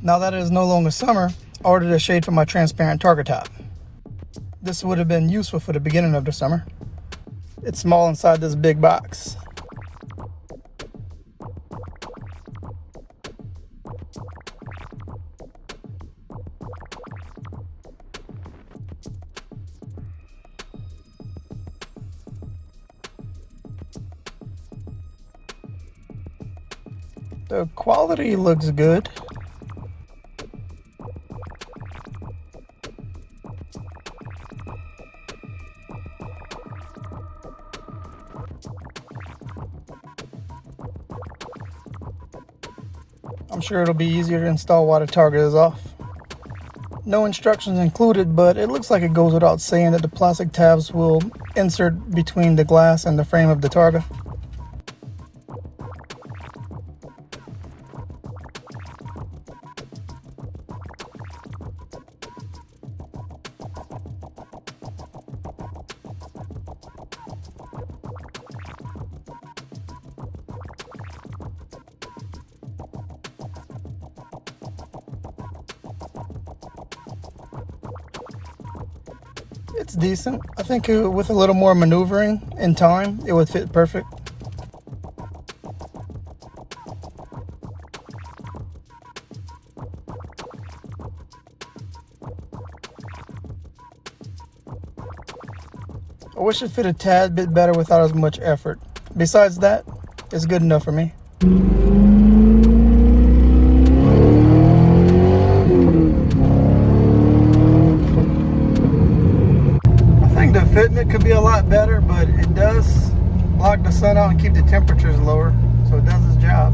Now that it is no longer summer, I ordered a shade for my transparent Targa top. This would have been useful for the beginning of the summer. It's small inside this big box. The quality looks good. I'm sure it'll be easier to install while the Targa is off. No instructions included, but it looks like it goes without saying that the plastic tabs will insert between the glass and the frame of the Targa. It's decent. I think with a little more maneuvering in time, it would fit perfect. I wish it fit a tad bit better without as much effort. Besides that, it's good enough for me. The fitment could be a lot better, but it does block the sun out and keep the temperatures lower, so it does its job.